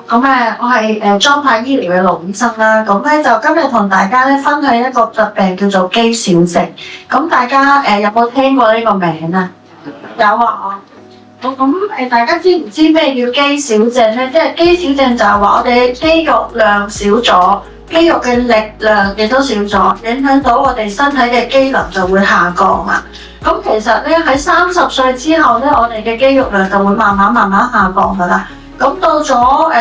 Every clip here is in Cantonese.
我係莊太醫療嘅盧醫生啦。咁咧就今日同大家咧分享一個疾病叫做肌少症。咁大家有冇聽過呢個名啊？有啊。大家知唔知咩叫肌少症咧？即係肌少症就係話我哋肌肉量少咗，肌肉嘅力量亦都少咗，影響到我哋身體嘅機能就會下降啊。咁其實咧喺30歲之後咧，我哋嘅肌肉量就會慢慢下降噶啦。咁到咗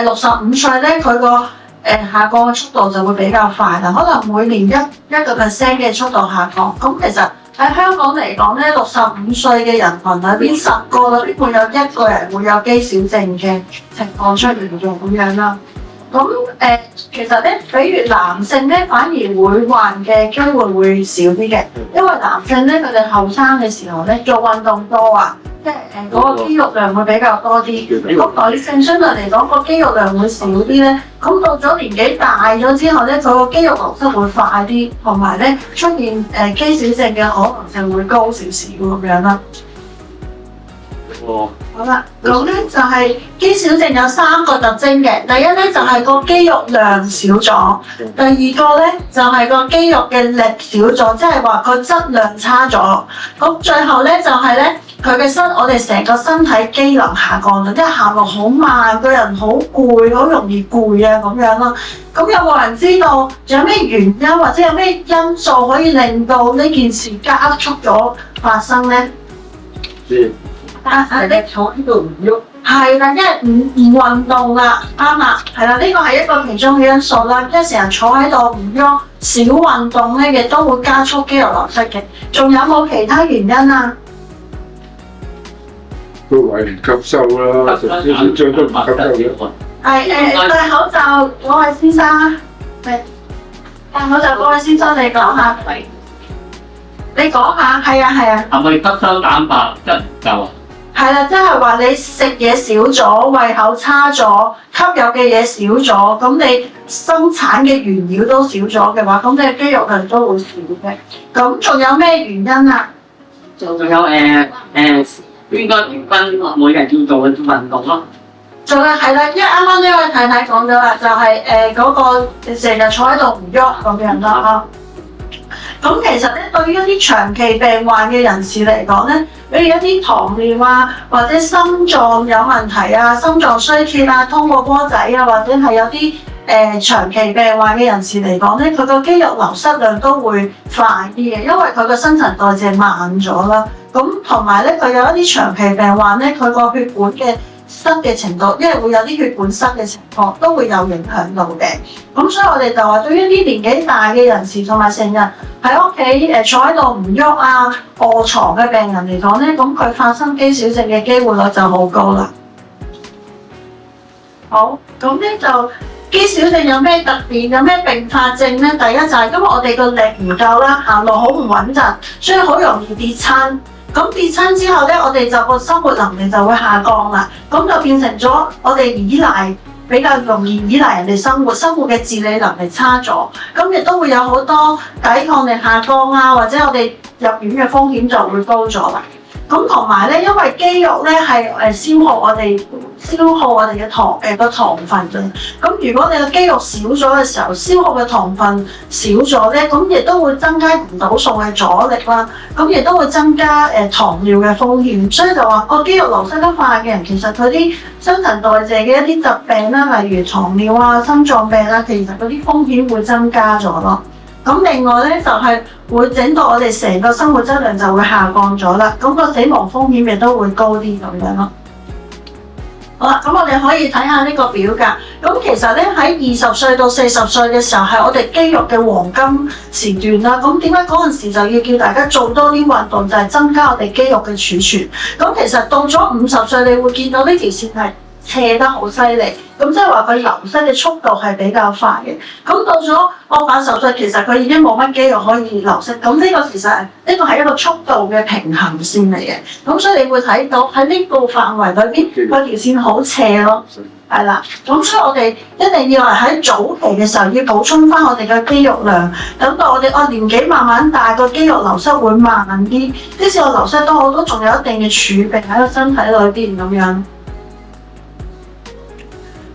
65歲咧，佢個下降嘅速度就會比較快啦，可能每年1% 嘅速度下降。咁其實喺香港嚟講咧，65歲嘅人群裏邊10個裏邊會有1個人會有肌少症嘅情況出現咗咁樣啦。咁其實咧，比如男性咧，反而會患嘅機會會少啲嘅，因為男性咧佢哋後生嘅時候咧做運動多啊。即係嗰個肌肉量會比較多啲，咁女性相對嚟講個肌肉量會少啲咧。咁到咗年紀大咗之後咧，佢個肌肉流失會快啲，同埋咧出現肌少症嘅可能性會高少少咁樣啦。好啦，咁咧就係肌少症有3個特徵嘅。第一咧就係個肌肉量少咗，第二個咧就係個肌肉嘅力少咗，即係話個質量差咗。咁最後咧就係咧我哋成個身體機能下降咗，即係行路好慢，個人好攰，好容易攰啊咁樣咯。咁有冇人知道有咩原因或者有咩因素可以令到呢件事加速咗發生咧？你坐喺度唔喐，係啦，因為唔運動啦，啱啦，係啦，呢個係一個其中嘅因素啦。因為成日坐喺度唔喐，少運動咧，亦都會加速肌肉流失嘅。仲有冇其他原因啊？都係唔吸收啦，食少少醬都唔吸收嘅。戴口罩嗰位先生，戴口罩嗰位先生，你講下。你講下，係啊。係咪吸收蛋白質唔夠啊？係啦，即係話你食嘢少咗，胃口差咗，吸入嘅嘢少咗，咁你生產嘅原料都少咗嘅話，咁你嘅肌肉量都會少嘅。咁仲有咩原因啊？仲有應該平均每日要做嘅運動咯。仲有係啦，因為啱啱呢位太太講咗啦，就係嗰個成日坐喺度唔喐咁樣啦。咁其實咧，對於一啲長期病患嘅人士嚟講咧，比如一啲糖尿啊，或者心臟有問題啊、心臟衰竭啊、通過波仔啊，或者係有啲長期病患嘅人士嚟講咧，佢個肌肉流失量都會快啲嘅，因為佢個新陳代謝慢咗啦。咁同埋咧，佢有一啲長期病患咧，佢個血管嘅塞嘅程度，因為會有啲血管塞嘅情況，都會有影響到嘅。咁所以我哋就話，對於一啲年紀大嘅人士同埋成日喺屋企坐喺度唔喐啊、臥床嘅病人嚟講咧，咁佢發生肌少症嘅機會率就好高啦。好，咁咧就肌少症有咩特別？有咩併發症咧？第一就係因為我哋個力唔夠啦，行路好唔穩陣，所以好容易跌親。咁跌親之後咧，我哋就個生活能力就會下降啦。咁就變成咗我哋比較容易依賴人哋生活嘅自理能力差咗。咁亦都會有好多抵抗力下降啊，或者我哋入院嘅風險就會高咗啦。咁同埋咧，因為肌肉咧係消耗我哋嘅糖分嘅。咁如果你嘅肌肉少咗嘅時候，消耗嘅糖分少咗咧，咁亦都會增加胰島素嘅阻力啦。咁亦都會增加糖尿嘅風險。所以就話個肌肉流失得快嘅人，其實佢啲新陳代謝嘅一啲疾病啦，例如糖尿啊、心臟病啊，其實嗰啲風險會增加咗咯。咁另外咧就係會整到我哋成個生活質量就會下降咗啦，咁個死亡風險亦都會高啲咁樣咯。好啦，咁我哋可以睇下呢個表格。咁其實咧喺20歲到40歲嘅時候係我哋肌肉嘅黃金時段啦。咁點解嗰陣時就要叫大家做多啲運動，就係增加我哋肌肉嘅儲存。咁其實到咗50歲，你會見到呢條線係斜得好犀利，咁即係話佢流失嘅速度係比較快嘅。咁到咗80歲，其實佢已經冇乜肌肉可以流失。咁呢個其實呢個係一個速度嘅平衡線嚟嘅。咁所以你會睇到喺呢個範圍裏邊，嗰條線好斜咯，係啦。咁所以我哋一定要係喺早期嘅時候要補充翻我哋嘅肌肉量，等到我哋年紀慢慢大，個肌肉流失會慢啲。即使我流失多好，都仲有一定嘅儲備喺個身體裏邊咁樣。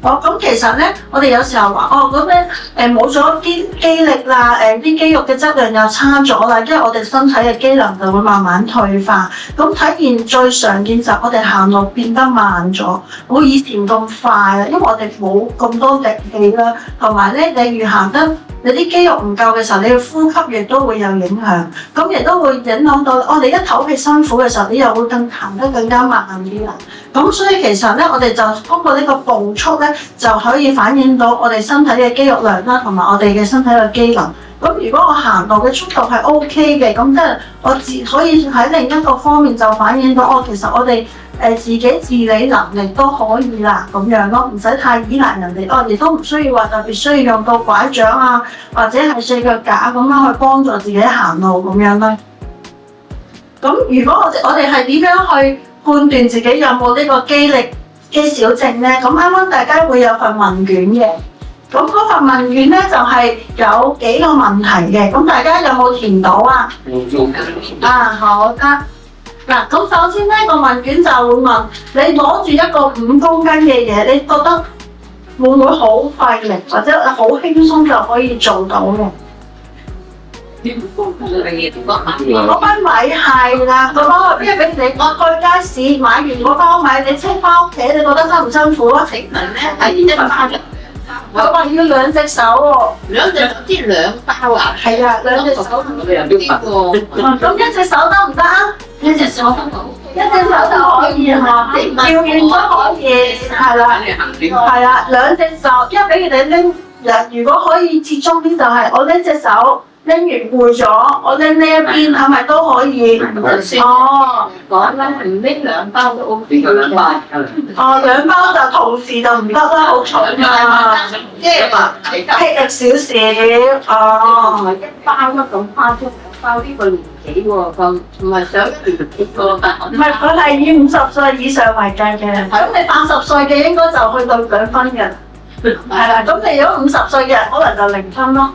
咁其實咧，我哋有時候話咁咧冇咗肌力啦，啲肌肉嘅質量又差咗啦，因為我哋身體嘅機能就會慢慢退化。咁體現最常見就係我哋行路變得慢咗，冇以前咁快啦，因為我哋冇咁多力氣啦，同埋咧你越行得你啲肌肉唔夠嘅時候，你嘅呼吸亦都會有影響，咁亦都會影響到我哋一唞氣辛苦嘅時候，你又會行得更加慢啲啦。咁所以其實咧，我哋就通過呢個步速咧，就可以反映到我哋身體嘅肌肉量啦，同埋我哋嘅身體嘅機能。咁如果我行路嘅速度係 OK 嘅，咁即係我可以喺另一個方面就反映到其實我哋自己自理能力都可以啦，咁樣咯，唔使太依賴人哋，亦都唔需要話特別需要用到拐杖啊，或者係四腳架咁樣去幫助自己行路咁樣啦。咁如果我哋係點樣去判斷自己有冇呢個肌少症咧？咁啱啱大家會有份問卷嘅，咁嗰份問卷咧就係有幾個問題嘅，咁大家有冇填到啊？好得。嗱，咁首先呢個問卷就會問你攞住一個5公斤嘅嘢，你覺得會唔會好費力，或者好輕鬆就可以做到嘅？嗰包米係啦，嗰包因為你我去街市買完嗰包米，你清翻屋企，你覺得辛唔辛苦啊？請問咧係一包嘅，我話要2隻手喎，2隻手即2包啊？係啊，2隻手。咁1隻手得唔得啊？1隻手得到，1隻手就可以嘛，吊完都可以，係啦，2隻手，因為俾佢哋拎，如果可以折中啲就係我拎隻手。拎完攰咗，我拎呢一邊係咪都可以？講啦，唔拎2包都 OK 嘅。2包就同時就唔得啦，好重啊！即係話吃力少少。1包咁包出2包呢個年紀喎，咁唔係想年紀個。唔係，佢係以50歲以上為計嘅。咁你80歲嘅應該就去到2分嘅。係啦，咁你如果50歲嘅人，可能就0分咯。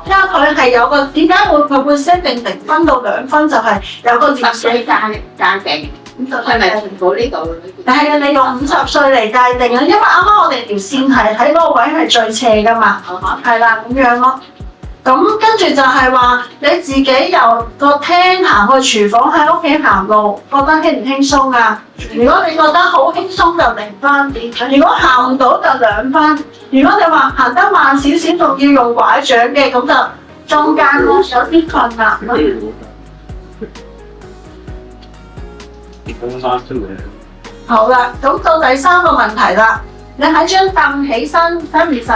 因為佢係有個點解佢會 set 定0分到2分，就係有個年紀界定。係咪全部呢度？係啊，你用50歲嚟界定啊，因為啱啱我哋條線係喺嗰個位係最斜噶嘛，係啦咁樣咯。咁跟住就係話你自己由個廳行去廚房喺屋企行路，覺得輕唔輕鬆啊？如果你覺得好輕鬆就0分，如果行唔到就2分。如果你話行得慢少少，仲要用拐杖嘅，咁就中間咯，有啲困難咯。好啦，咁到第3個問題啦，你喺張凳起身，使唔使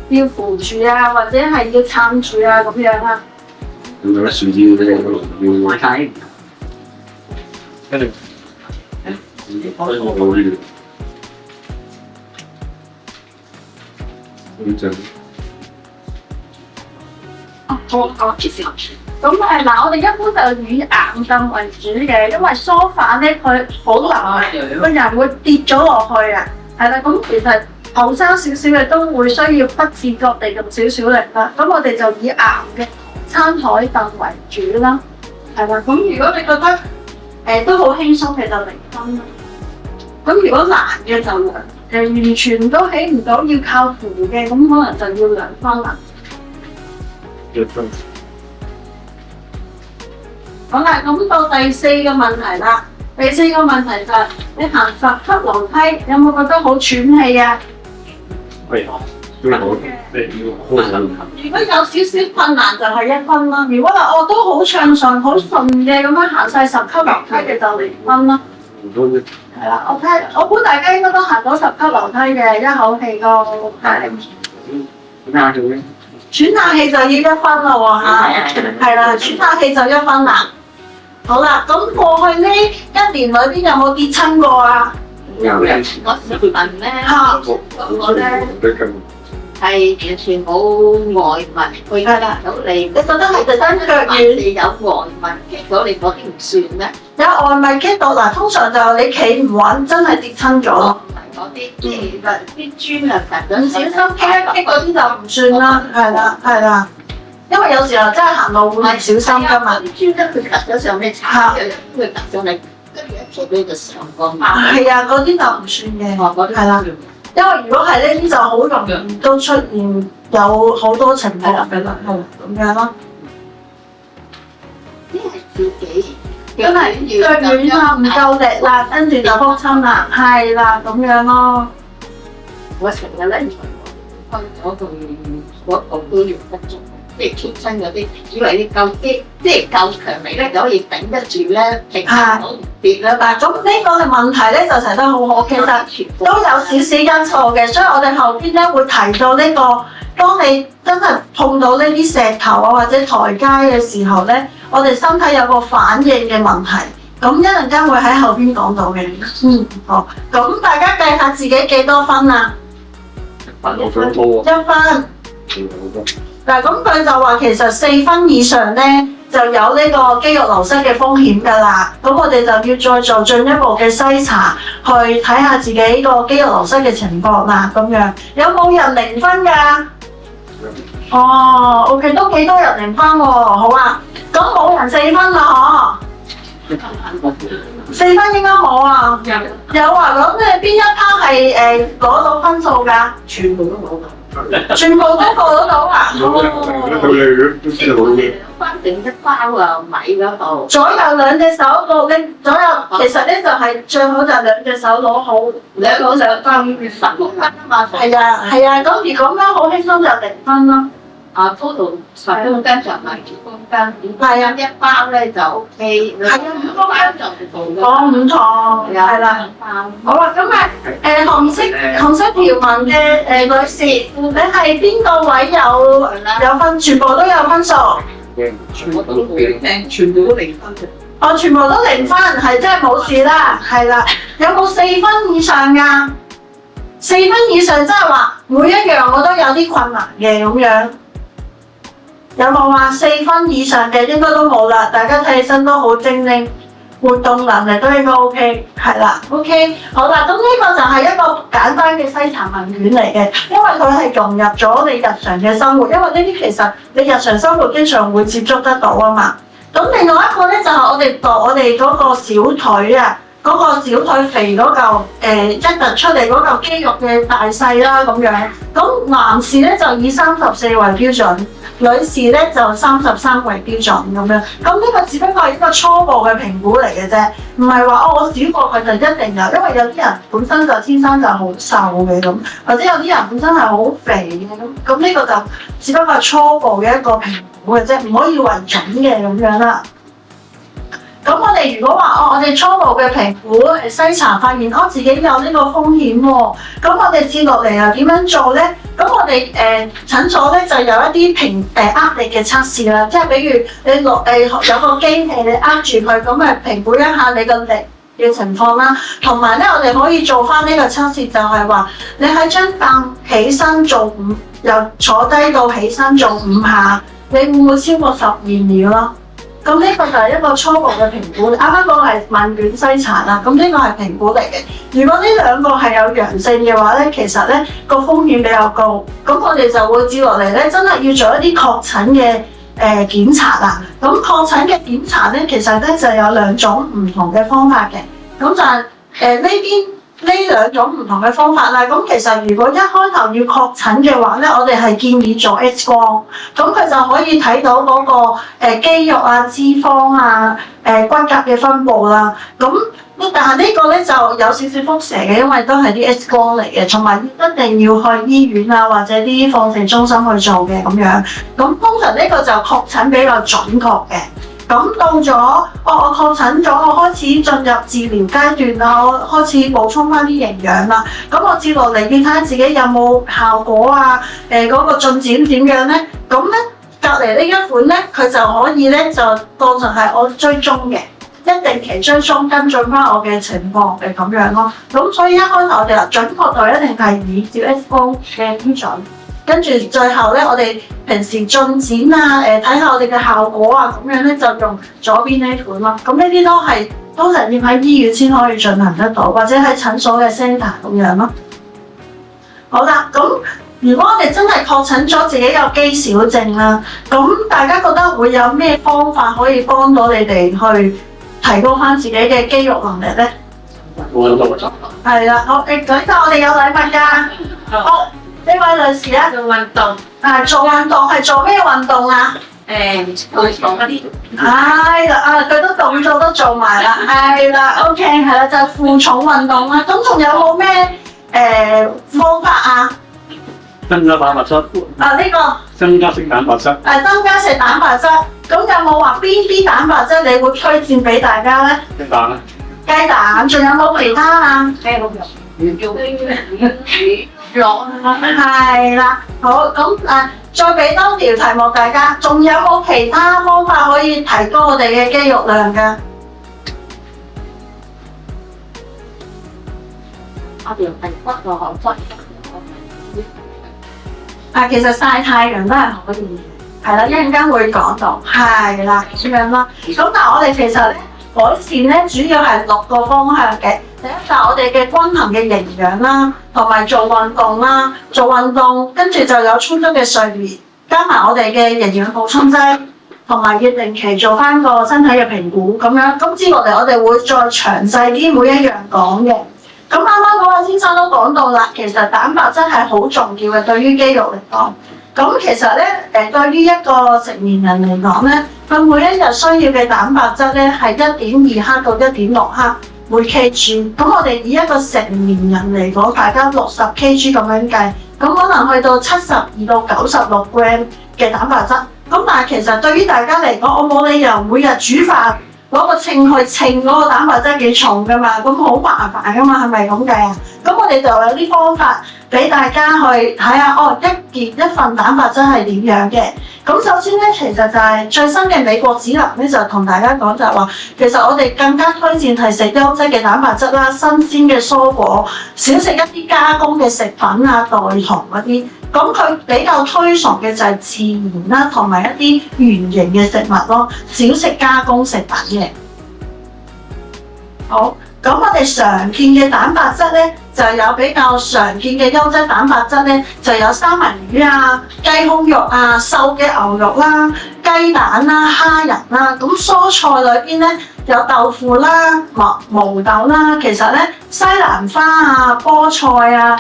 要扶住啊，或者係要撐住啊咁樣啊？咁我哋一般就以硬凳為主嘅，因為梳化咧佢好難，個人會跌咗落去啊。係啦，咁其實後生少少嘅都會需要不自覺地用少少力啦。咁我哋就以硬嘅餐台凳為主啦。係啦，咁如果你覺得都好輕鬆嘅就0分啦。咁如果難嘅就完全都起唔到，要靠扶嘅，咁可能就要2分啦。好啦，咁到第4個問題啦。第4個問題就係你行10級樓梯，有冇覺得好喘氣啊？係啊，都好。如果有少少困難就係1分啦。如果話我都好暢順、好順嘅咁樣行晒10級樓梯嘅就0分啦。係啦，我估大家應該都行到10級樓梯嘅，一口氣都係。喘下氣就要1分啦喎嚇，係啦，喘下氣就1分啦。好啦，咁過去呢1年裏邊有冇跌親過啊？有嘅。我想問咧，我咧係完全冇外物去擊到你，你覺得係特登腳軟有外物擊到你嗰啲唔算咩？有外物擊到嗱，通常就你企唔穩，真係跌親咗咯。嗰啲即係啲磚啊，唔小心擊一擊嗰啲就唔算啦，係啦，因為有時候真係行路會唔小心噶嘛。啲磚咧佢揼咗上你踩嘅，佢揼上你，跟住一坐俾佢上過。係啊，嗰啲就唔算嘅，係啦。因為如果係呢啲就好容易都出現有好多情況嘅啦，係咁樣咯。呢係自己真係腳軟啊，唔夠力啦，跟住就仆親啦，係啦咁樣咯。我成日咧分咗佢嗰度都要不足，即係天生嗰啲，以為你夠肌，即係夠強力咧就可以頂得住咧，平衡到唔跌啦。嗱，咁呢個嘅問題咧就提得好好，其實都有少少因素嘅，所以我哋後邊咧會提到呢個，當你真係碰到呢啲石頭啊或者台階嘅時候咧，我哋身體有個反應嘅問題，咁一陣間會喺後邊講到嘅。好，咁大家計下自己幾多分啊？我想多1分。嗱，咁佢就話其實4分以上咧就有呢個肌肉流失嘅風險㗎啦。咁我哋就要再做進一步嘅篩查，去睇下自己個肌肉流失嘅情況啦。咁樣有冇人0分㗎？哦，OK， 都幾多人0分喎。好啊，咁冇人4分啦，嗬？4分應該冇啊。有啊，咁你邊一 part 係攞到分數㗎？全部都冇。全部都過得到啊！到你都知道嘅。翻定一包啊米嗰度。左右兩隻手攞，你左右其實咧就係最好就係兩隻手攞好，兩個兩分16分啊嘛。係啊係啊，咁如果咁樣好輕鬆就0分咯。啊，total 10公斤就係2公斤，係啊，一包咧就 OK，係啊2包就唔同講唔同，係啦。好啦，咁紅色條紋嘅女士，你係邊個位有分？全部都有分數。全部都0分，全部都0分嘅。哦，全部都0分，係真係冇事啦，係啦。有冇4分以上㗎？4分以上即係話每一樣我都有啲困難嘅咁樣。有冇話4分以上嘅？應該都冇啦，大家睇起身都好精靈，活動能力都應該 OK， 係啦 OK， 好啦，咁呢個就係一個簡單嘅篩查問卷嚟嘅，因為佢係融入咗你日常嘅生活，因為呢啲其實你日常生活經常會接觸得到啊嘛。咁另外一個咧就係我哋度我哋嗰個小腿啊。嗰個小腿肥嗰嚿一突出嚟嗰嚿肌肉嘅大細啦咁樣，咁男士咧就以34為標準，女士咧就33為標準咁樣。咁呢個只不過係一個初步嘅評估嚟嘅啫，唔係話我少過佢就一定有，因為有啲人本身就天生就好瘦嘅咁，或者有啲人本身係好肥嘅咁，咁呢個就只不過係初步嘅一個評估嘅啫，唔可以為準嘅咁樣啦。咁我哋如果話我哋初步嘅評估篩查發現自己有呢個風險喎，咁我哋接落嚟又點樣做咧？咁我哋診所咧就有一啲壓力嘅測試啦，即係比如你有個機器你握住佢，咁評估一下你個力嘅情況啦。同埋咧，我哋可以做翻呢個測試，就係話你喺張凳起身做由坐低到起身做5下，你會唔會超過12秒咯？咁呢個就係一個初步嘅評估，啱啱嗰個係問卷篩查啦。咁呢個係評估嚟嘅。如果呢兩個係有陽性嘅話咧，其實咧個風險比較高。咁我哋就會接落嚟咧，真係要做一啲確診嘅檢查啦。咁確診嘅檢查咧，其實咧就有2種唔同嘅方法嘅。咁就係呢2種唔同嘅方法啦。咁其實如果一開頭要確診嘅話咧，我哋係建議做 X 光，咁佢就可以睇到嗰個肌肉啊、脂肪啊、骨骼嘅分佈啦。咁但係呢個咧就有少少輻射嘅，因為都係啲 X 光嚟嘅，同埋一定要去醫院啊或者啲放射中心去做嘅咁樣。咁通常呢個就確診比較準確嘅。咁到咗，我確診咗，我開始進入治療階段啦，我開始補充翻啲營養啦。咁我接落嚟要睇下自己有冇效果啊，嗰個進展點樣咧？咁咧隔離呢一款咧，佢就可以咧就當成係我追蹤嘅，一定期追蹤跟進翻我嘅情況嘅咁樣咯。咁所以一開頭我哋話準確度一定係以照 X 光嘅標準。跟住最後咧，我哋平時進展啊，睇下我哋嘅效果啊，咁樣咧就用左邊呢款咯。咁呢啲都係通常要喺醫院先可以進行得到，或者喺診所嘅 centre 咁樣咯。好啦，咁如果我哋真係確診咗自己有肌少症啦，咁大家覺得會有咩方法可以幫到你哋去提高翻自己嘅肌肉能力咧？係啦，好誒，等陣我哋有禮物㗎。好，呢位女士咧，做運動，做運動係做咩運動啊？會講嗰啲係啦，佢都動作都做埋啦，係啦 ，OK， 係啦，就係負重運動啦。咁仲有冇咩方法啊？增加蛋白質，呢個增加性蛋白質。增加食蛋白質。咁有冇話邊啲蛋白質你會推薦俾大家咧？雞蛋啊，雞蛋，仲有冇其他啊？肉係啦，好咁再俾多條題目大家，仲有冇其他方法可以提高我哋嘅肌肉量㗎？我哋係骨個好骨。其實曬太陽都係可以嘅，係啦，一陣間會講到，係啦咁樣啦。咁但係我哋其實咧改善咧主要係6個方向嘅。第一就係我哋嘅均衡嘅營養啦，同埋做運動啦，做運動跟住就有充足嘅睡眠，加埋我哋嘅營養補充劑，同埋要定期做翻個身體嘅評估咁樣。咁接落嚟我哋會再詳細啲每一樣講嘅。咁啱啱嗰位先生都講到啦，其實蛋白質係好重要嘅，對於肌肉嚟講。咁其實咧，對於一個成年人嚟講咧，佢每一日需要嘅蛋白質咧係1.2克到1.6克每 kg。咁我哋以一個成年人嚟講，大家60 kg 咁樣計，咁可能去到72到96 gram 嘅蛋白質。咁但係其實對於大家嚟講，我冇理由每日煮飯攞個秤去稱嗰個蛋白質幾重噶嘛，咁好麻煩噶嘛，係咪咁計啊？咁我哋就有啲方法俾大家去睇下，一份蛋白質係點樣嘅。咁首先咧，其實就係最新嘅美國指南咧，就同大家講就係話，其實我哋更加推薦係食優質嘅蛋白質啦，新鮮嘅蔬果，少食一啲加工嘅食品啊、代糖嗰啲。咁佢比較推崇嘅就係自然啦，同埋一啲原形嘅食物咯，少食加工食品嘅。好，咁我哋常見嘅蛋白質咧，就有比較常見嘅優質蛋白質咧，就有三文魚啊、雞胸肉啊、瘦嘅牛肉啦、雞蛋啦、蝦仁啦。咁蔬菜裏邊咧有豆腐啦、毛豆啦，其實咧西蘭花啊、菠菜啊、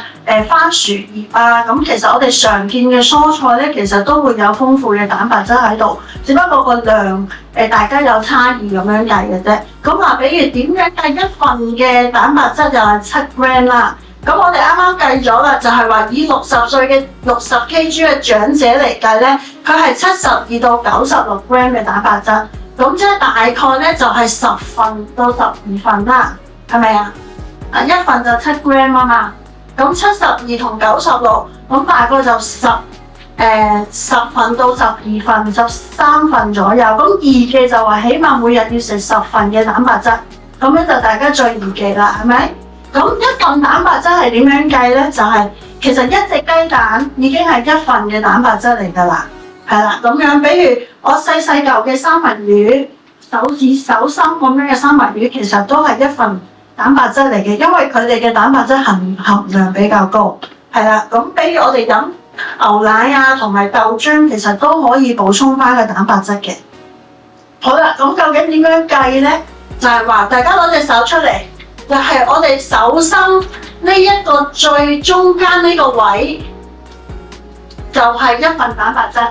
番薯葉啊，咁其實我哋常見嘅蔬菜咧，其實都會有豐富嘅蛋白質喺度，只不過個量大家有差異咁樣計嘅啫。咁比如點樣計一份嘅蛋白質就係7 gram 啦。咁我哋啱啱計咗啦，就係話以60歲嘅60 kg 嘅長者嚟計咧，佢係72到96 gram 嘅蛋白質。咁即係大概咧就係10份到12份啦，係咪啊？一份就7 gram 啊嘛。咁72同96，咁大概就10份到12份，就3份左右。咁易記就話起碼每日要食10份嘅蛋白質，咁樣就大家最易記啦，係咪？咁一份蛋白質係點樣計咧？就係其實一隻雞蛋已經係1份嘅蛋白質嚟㗎啦，係啦咁樣。比如我細嚿嘅三文魚，手心咁樣嘅三文魚，其實都係1份蛋白質嚟嘅，因為佢哋嘅蛋白質含量比較高，係啦。咁比如我哋飲牛奶啊同埋豆漿，其實都可以補充翻個蛋白質嘅。好啦，咁究竟點樣計咧？就係話大家攞隻手出嚟。就係我哋手心呢一個最中間呢個位，就係1份蛋白質。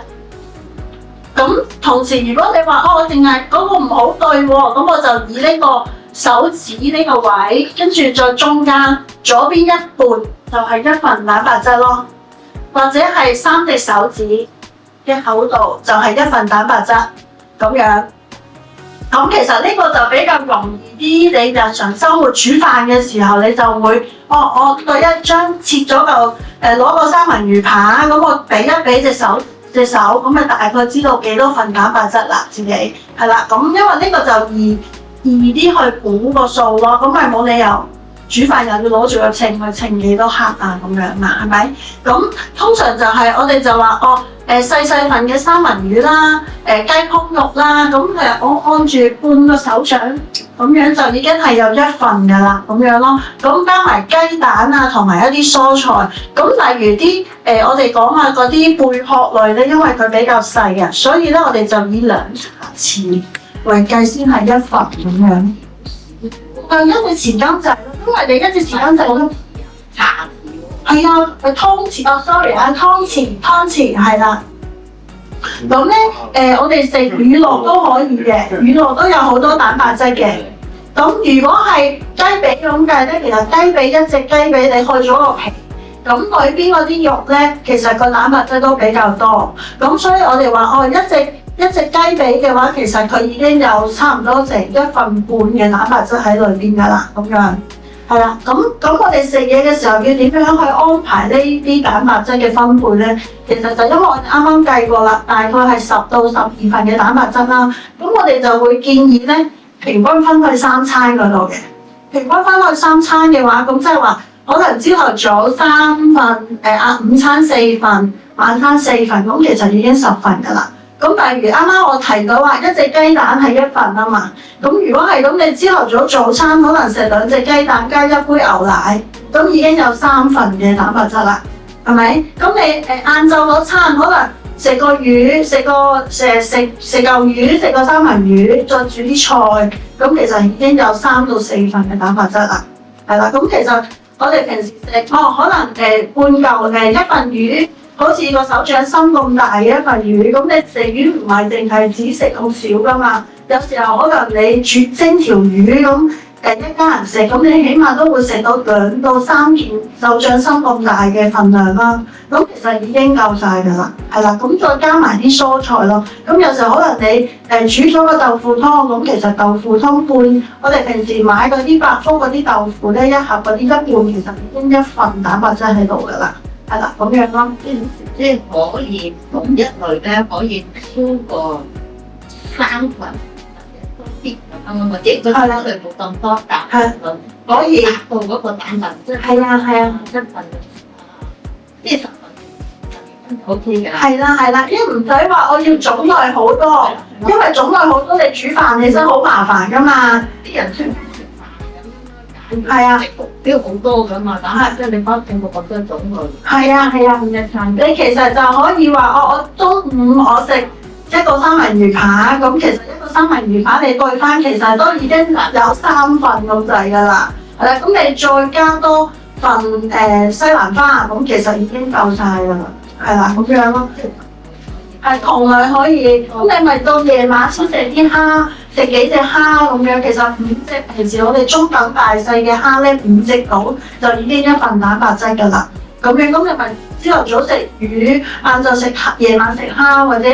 咁同時，如果你話我淨係嗰個唔好對喎，咁我就以呢個手指呢個位，跟住再中間左邊一半就係1份蛋白質咯。或者係3隻手指嘅厚度就係1份蛋白質咁樣。咁其實呢個就比較容易啲，你日常生活煮飯嘅時候，你就會，我對一張切咗嚿攞個三文魚扒，咁我比一比隻手，咁咪大概知道幾多份蛋白質啦，自己係啦。咁因為呢個就易啲去估個數咯，咁咪冇理由煮飯又要攞住個秤去稱幾多克啊咁樣嘛，係咪？咁通常就係我哋就話細份嘅三文魚啦，雞胸肉啦，咁我按住半個手掌咁樣就已經係有1份㗎啦，咁樣咯。咁加埋雞蛋啊，同埋一啲蔬菜。咁例如啲我哋講下嗰啲貝殼類咧，因為佢比較細啊，所以咧我哋就以2茶匙為計先係1份咁樣。因為前金仔咧。因為你一隻匙羹就茶係啊，係湯匙啊，sorry 啊，湯匙係啦。咁咧我哋食乳酪都可以嘅，乳酪都有好多蛋白質嘅。咁如果係雞髀咁計咧，其實雞髀一隻雞髀你去咗個皮，咁裏邊嗰啲肉咧，其實個蛋白質都比較多。咁所以我哋話一隻雞髀嘅話，其實佢已經有差唔多成1份半嘅蛋白質喺裏邊㗎啦，咁樣。係啦，咁我哋食嘢嘅時候要點樣去安排呢啲蛋白質嘅分配咧？其實就因為我哋啱啱計過啦，大概係10到12份嘅蛋白質啦。咁我哋就會建議咧，平均分去3餐嗰度嘅。平均分去3餐嘅話，咁即係話可能朝頭早3份，午餐4份，晚餐4份，咁其實已經10份㗎啦。咁例如啱啱我提到話一隻雞蛋係1份啊嘛，咁如果係咁，你朝頭早餐可能食2隻雞蛋加1杯牛奶，咁已經有3份嘅蛋白質啦，係咪？咁你晏晝嗰餐可能食個魚，食嚿魚，食個三文魚，再煮啲菜，咁其實已經有3到4份嘅蛋白質啦，係啦。咁其實我哋平時食可能半嚿1份魚。好似個手掌心咁大嘅1份魚，咁你食魚唔係淨係只食咁少噶嘛？有時候可能你蒸條魚咁，一家人食，咁你起碼都會食到2到3件手掌心咁大嘅份量啦。咁其實已經夠晒㗎啦，係啦。咁再加埋啲蔬菜咯。咁有時候可能你煮咗個豆腐湯，咁其實豆腐湯半，我哋平時買嗰啲百福嗰啲豆腐咧，一盒嗰啲一半，其實已經1份蛋白質喺度㗎啦。係啦，咁樣咯，即係可以同一類咧，可以超過3份多啲咁或者佢相對冇咁多蛋白質，可以達到嗰個蛋白質。係啊，1份即係10份 OK 嘅。係啦，因為唔使話我要種類好多，因為種類好多你煮飯起身好麻煩㗎嘛，啲人出街食飯咁樣，係啊，都要好多㗎嘛，蛋白質你包整個咁多種類。係啊，一餐你其實就可以話我中午我食一個三文魚扒，咁其實一個三文魚扒你對翻其實都已經有3份咁滯㗎啦，係啦，咁你再加多份西蘭花，咁其實已經夠晒㗎啦，係啦，咁樣咯，係同類可以，咁你咪到夜晚先食啲蝦，食幾隻蝦咁樣，其實5隻平時我哋中等大細嘅蝦咧5隻到就已經1份蛋白質㗎啦，咁樣咁你咪朝頭早食魚，晏晝食蝦，夜晚食蝦或者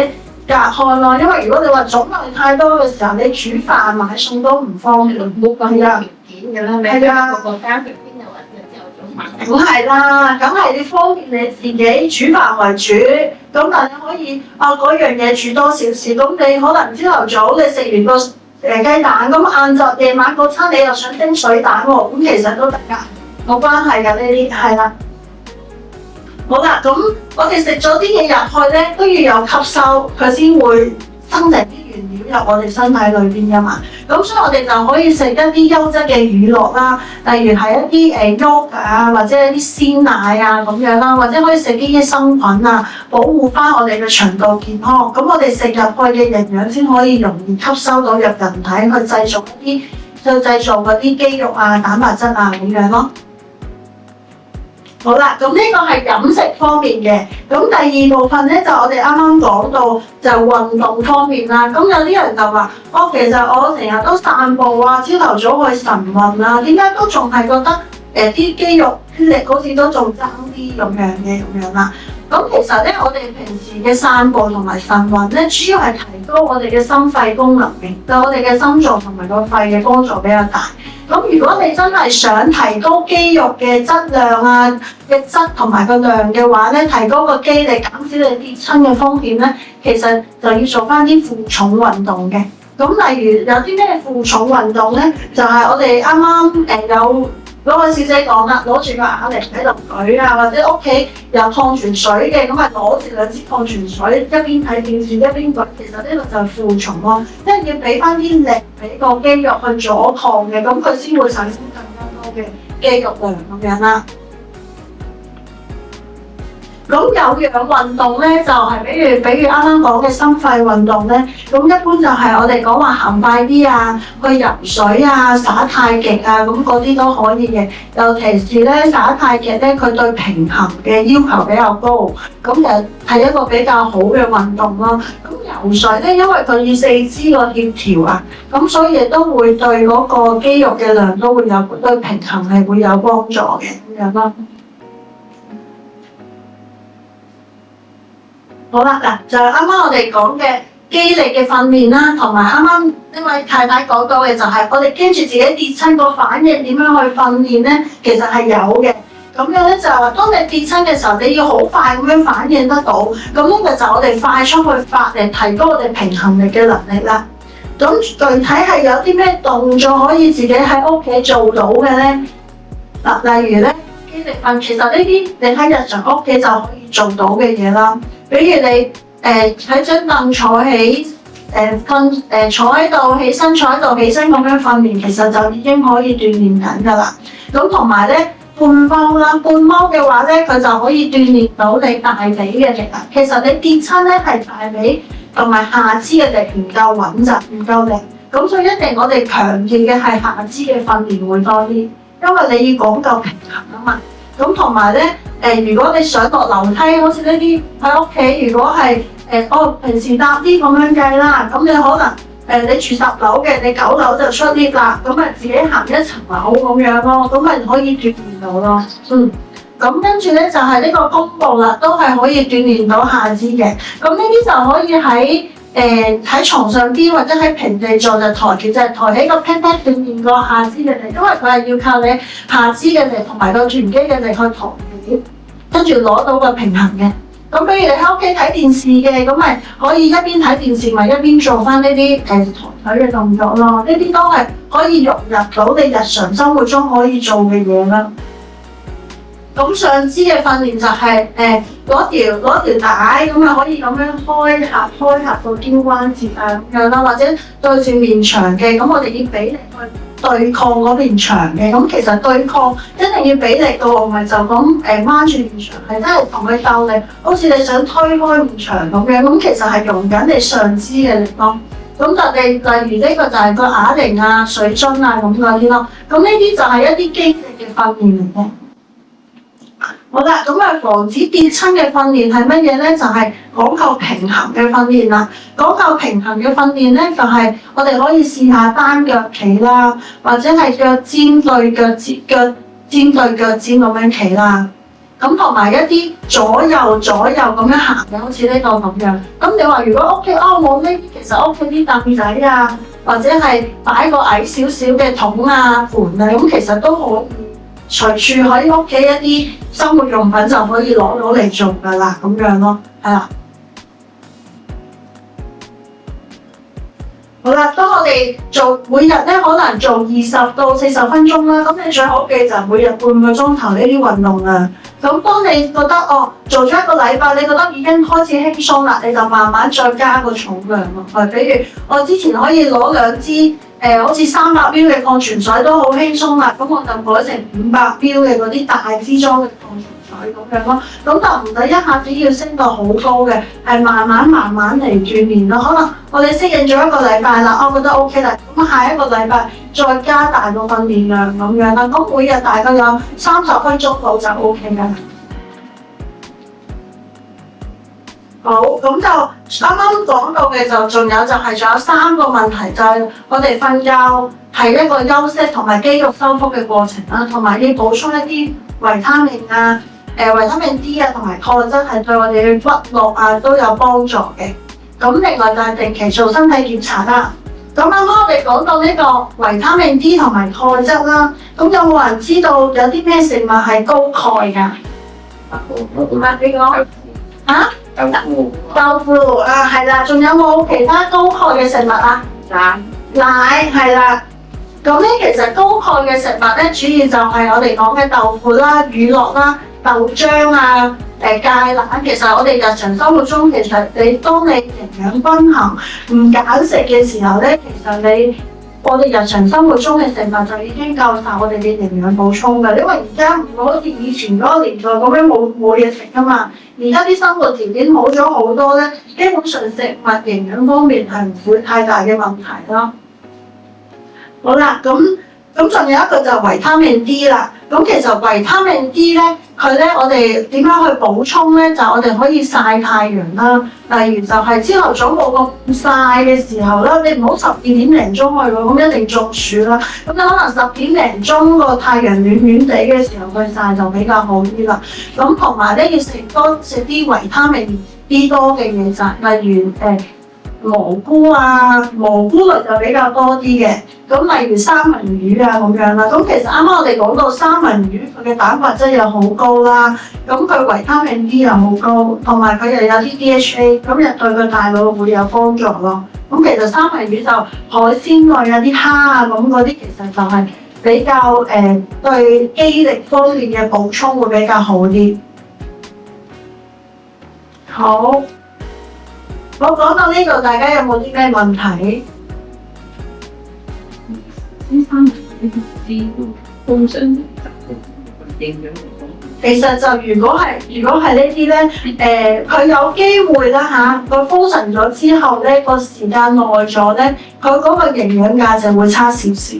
隔開咯，因為如果你話種類太多嘅時候，你煮飯買餸都唔方便，冇咁有條件㗎啦，你個家庭邊有人嘅朝頭早買？梗係啦，梗係你方便你自己煮飯為主，咁但你可以嗰樣嘢煮多少少，咁你可能朝頭早你食完個雞蛋，咁晏晝夜晚嗰餐你又想蒸水蛋喎，咁其實都得㗎，冇關係㗎呢啲，係啦。好啦，咁我哋食咗啲嘢入去咧，都要有吸收，佢先會生成啲原料入我哋身體裏邊㗎嘛。咁所以我哋就可以食一啲優質嘅乳酪啦，例如係一啲yogurt啊，或者一啲鮮奶啊咁樣啦，或者可以食啲益生菌啊，保護翻我哋嘅腸道健康。咁我哋食入去嘅營養先可以容易吸收到入人體，去製造嗰啲肌肉啊、蛋白質啊咁樣咯。好啦，咁呢個係飲食方面嘅，咁第2部分咧就我哋啱啱講到就運動方面啦。咁有啲人就話，其實我成日都散步啊，朝頭早去晨運啊，點解都仲係覺得啲肌肉啲力好似都仲爭啲咁樣啦？咁其實咧，我哋平時嘅散步同埋晨運咧，主要係提高我哋嘅心肺功能嘅，對我哋嘅心臟同埋個肺嘅幫助比較大。咁如果你真係想提高肌肉嘅質量啊嘅質同埋個量嘅話咧，提高個肌力，減少你跌親嘅風險咧，其實就要做翻啲負重運動嘅。咁例如有啲咩負重運動咧，就係我哋啱啱有嗰位小姐講啦，攞住個啞鈴喺度舉啊，或者屋企有礦泉水嘅，咁咪攞住2支礦泉水，一邊睇電視一邊舉。其實呢個就係負重咯，因為要俾翻啲力俾個肌肉去阻抗嘅，咁佢先會產生更加多嘅肌肉量咁樣啦。咁有氧運動咧，就係比如啱啱講嘅心肺運動咧，咁一般就係我哋講話行快啲啊，去游水啊、耍太極啊，咁嗰啲都可以嘅。尤其是咧耍太極咧，佢對平衡嘅要求比較高，咁就係一個比較好嘅運動咯。咁游水咧，因為佢要四肢個協調啊，咁所以亦都會對嗰個肌肉嘅量都會有對平衡係會有幫助嘅咁樣咯。好啦，嗱就係啱啱我哋講嘅肌力嘅訓練啦，同埋啱啱呢位太太講到嘅就係我哋驚住自己跌親個反應點樣去訓練咧，其實係有嘅。咁樣咧就係話，當你跌親嘅時候，你要好快咁樣反應得到。咁呢個就係我哋快速去發力，提高我哋平衡力嘅能力啦。咁具體係有啲咩動作可以自己喺屋企做到嘅咧？嗱，例如咧肌力訓，其實呢啲你喺日常屋企就可以做到嘅嘢啦。比如你喺張凳坐起，坐喺度起身，坐喺度起身咁樣訓練，其實就已經可以鍛鍊緊㗎啦。咁同埋咧半踎啦，半踎嘅話咧，佢就可以鍛鍊到你大髀嘅力啦。其實你跌親咧係大髀同埋下肢嘅力唔夠穩陣，唔夠力，咁所以一定我哋強調嘅係下肢嘅訓練會多啲，因為你要講究平衡啊嘛。咁同埋咧，如果你上落樓梯，好似呢啲喺屋企，如果係我平時搭 lift 咁樣計啦，咁你可能你住10樓嘅，你9樓就出 lift 啦，咁咪自己行一層樓咁樣咯，咁咪可以鍛鍊到咯。咁跟住咧就係呢個弓步啦，都係可以鍛鍊到下肢嘅。咁呢啲就可以喺床上邊或者喺平地做就抬起，就係抬起個 pat pat 鍛鍊個下肢嘅力，因為佢係要靠你下肢嘅力同埋個臀肌嘅力去抬起，跟住攞到個平衡嘅。咁比如你喺屋企睇電視嘅，咁咪可以一邊睇電視咪一邊做翻呢啲抬腿嘅動作咯。呢啲都係可以融入到你日常生活中可以做嘅嘢啦。咁上肢嘅訓練就係攞條帶咁啊，可以咁樣開合個肩關節啊咁樣啦，或者對住面牆嘅，咁我哋要俾力去對抗嗰面牆嘅。咁其實對抗一定要俾力嘅喎，唔係就咁掹住面牆，係真係同佢鬥力，好似你想推開面牆咁樣。咁其實係用緊你上肢嘅力咯。咁例如呢個就係個啞鈴啊、水樽啊咁嗰啲咯。咁呢啲就係一啲肌力嘅訓練嚟嘅。好啦，咁啊防止跌親嘅訓練係乜嘢咧？就係講究平衡嘅訓練啦。講究平衡嘅訓練咧，就係我哋可以試下單腳企啦，或者係腳尖對腳尖咁樣企啦。咁同埋一啲左右咁樣行嘅，好似呢個咁樣。咁你話如果屋企冇呢啲，其實屋企啲凳仔啊，或者係擺個矮少少嘅桶啊、盤啊，咁其實都可以。隨處喺屋企一啲生活用品就可以攞到嚟做㗎啦，咁樣咯，係啦。好啦，當我哋做每日咧，可能做20到40分鐘啦，咁你最好嘅就每日半個鐘頭呢啲運動啦。咁當你覺得做咗一個禮拜，你覺得已經開始輕鬆啦，你就慢慢再加個重量咯。比如我之前可以攞2支。好似300ml嘅礦泉水都好輕鬆啦，咁我就改成500ml嘅嗰啲大支裝嘅礦泉水咁樣咯。咁就唔使一下子要升到好高嘅，係慢慢嚟鍛鍊咯。可能我哋適應咗一個禮拜啦，我覺得 OK 啦。咁下一個禮拜再加大個訓練量咁樣啦。咁每日大概有30分鐘到就 OK 㗎。好，咁就啱啱講到嘅仲有3個問題，就係我哋瞓覺係一個休息同埋肌肉修復嘅過程啦，同埋要補充一啲維他命啊、維他命 D 啊同埋鈣質係對我哋嘅骨骼啊都有幫助嘅。咁另外就係定期做身體檢查啦。咁啱啱我哋講到呢個維他命 D 同埋鈣質啦，咁有冇人知道有啲咩食物係高鈣㗎？你講啊？豆腐啊，係啦，仲有冇其他高鈣嘅食物啊？奶係啦。咁咧其實高鈣嘅食物咧，主要就係我哋講嘅豆腐啦、乳酪啦、豆漿啊、芥蘭。其實我哋日常生活中，其實當你營養均衡唔揀食嘅時候咧，其實你我哋日常生活中嘅食物就已經夠晒我哋嘅營養補充㗎，因為而家唔會好似以前嗰個年代咁樣冇嘢食㗎嘛。而家啲生活條件好咗好多咧，基本上食物營養方面係唔會太大嘅問題咯。好啦，咁仲有一個就係維他命 D 啦。咁其實維他命 D 咧，佢咧我哋點樣去補充咧？就我哋可以曬太陽啦。例如就係朝頭早冇咁曬嘅時候啦，你唔好12點零鐘去喎，咁一定中暑啦。咁你可能10點零鐘個太陽暖暖地嘅時候去曬就比較好啲啦。咁同埋咧要食啲維他命 D 多嘅嘢就係例如蘑菇啊，蘑菇類就比較多啲嘅。咁例如三文魚啊咁樣啦。咁其實啱啱我哋講到三文魚佢嘅蛋白質又好高啦，咁佢維他命 D 又好高，同埋佢又有啲 DHA， 咁又對個大腦會有幫助咯。咁其實三文魚就海鮮類啊，啲蝦啊咁嗰啲其實就係比較對肌力方面嘅補充會比較好啲。好。我講到呢度，大家有冇啲咩問題？啲三文魚啲豐盛營養其實就如果係呢啲咧，佢有機會啦嚇，佢封神咗之後咧，個時間耐咗咧，佢嗰個營養價值會差少少。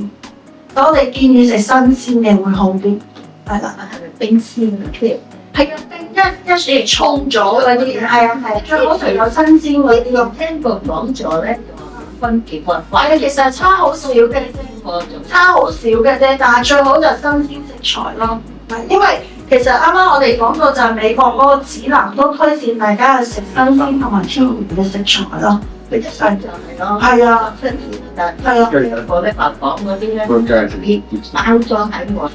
我哋建議食新鮮嘅會好啲，係啦。冰鮮啊，即係係啊，一時沖咗嗰啲，係啊，最好係有新鮮嗰啲咯。聽過講咗咧，分幾個係啊，其實差好少嘅啫，差好少嘅啫，但係最好就新鮮食材咯。因為其實啱啱我哋講到就係美國嗰個指南都推薦大家去食新鮮同埋天然嘅食材咯。佢一上就係咯，係啊，新鮮但係啊，我咧白講嗰啲咧，啲包裝喺外。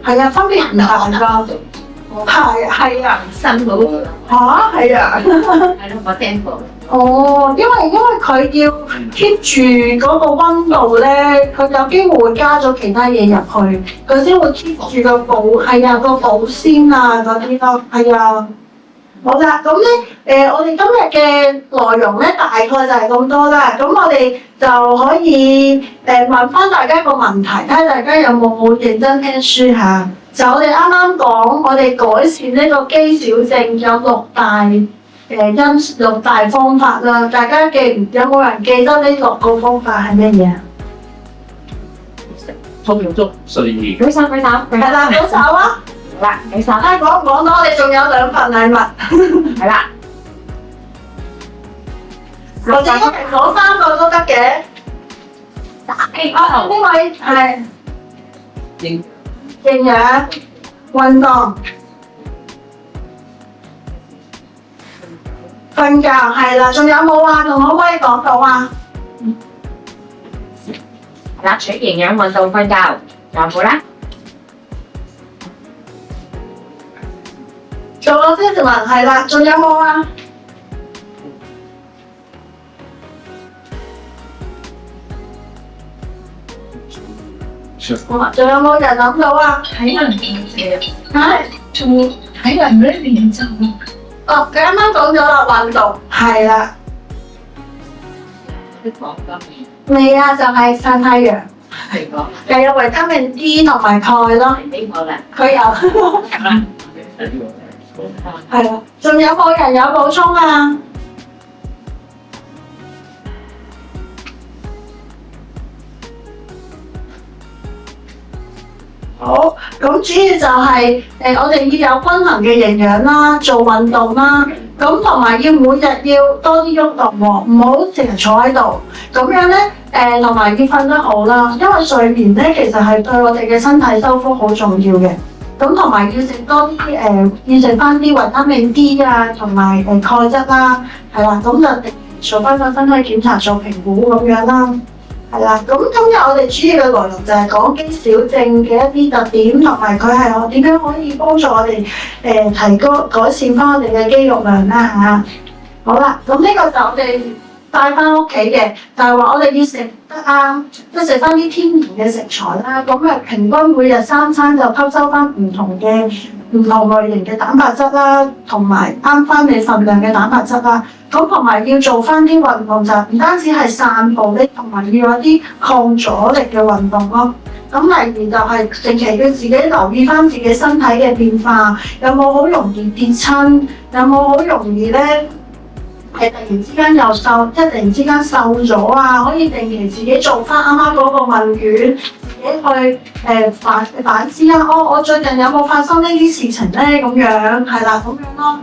係啊，分別唔大㗎。係啊，新嗰個嚇係啊。係咯，我聽過。哦，因為佢要 keep 住嗰個溫度咧，佢有機會會加咗其他嘢入去，佢先會 keep 住個保保鮮啊嗰啲咯。係啊。好啦，咁咧我哋今日嘅內容咧大概就係咁多啦。咁我哋就可以問翻大家一個問題，睇下大家有冇認真聽書下。就我哋啱啱講，我哋改善呢個肌少症有六大方法啦。大家有冇人記得呢6個方法係咩嘢？通用足睡眠。舉手。係啦，舉手啊！好啦，舉手。睇下講唔講到，我哋仲有2份禮物。係啦。或者攞3個都得嘅。呢位係營養、運動、瞓覺係啦，仲有冇啊？仲可唔可以講到啊？係啦，除營養、運動、瞓覺，仲有冇啦？做咗先至問係啦，仲有冇啊？仲有冇人諗到啊？體能練習嚇？做體能嗰啲練習哦，佢啱啱講咗啦，運動係啦。啲講緊未啊，就係曬太陽，係個又有維他命 D 同埋鈣咯。呢個啦，佢有係啦，仲有冇人有補充啊？好，咁主要就係我哋要有均衡嘅營養啦，做運動啦，咁同埋要每日要多啲喐動喎，唔好成日坐喺度。咁樣咧，同埋要瞓得好啦，因為睡眠咧其實係對我哋嘅身體修復好重要嘅。咁同埋要食多啲要食翻啲維他命 D 啊，同埋鈣質啦，係啦，咁就定期做翻個身體檢查做評估咁樣啦。係啦，咁今日我哋主要嘅內容就係講肌少症嘅一啲特點，同埋佢係點樣可以幫助我哋提高改善翻我哋嘅肌肉量啦嚇。好啦，咁呢個就我哋帶翻屋企嘅，就係話我哋要食得啱，即係食翻啲天然嘅食材啦。咁啊，平均每日3餐就吸收翻唔同類型嘅蛋白質啦，同埋啱翻你份量嘅蛋白質啦。咁同埋要做翻啲運動，就唔單止係散步咧，同埋要有啲抗阻力嘅運動咯。咁例如就係定期要自己留意翻自己身體嘅變化，有冇好容易跌親，有冇好容易咧係突然之間又瘦，突然之間瘦咗啊！可以定期自己做翻啱啱嗰個問卷，自己去反思下，我最近有冇發生呢啲事情咧？咁樣係啦，咁樣咯。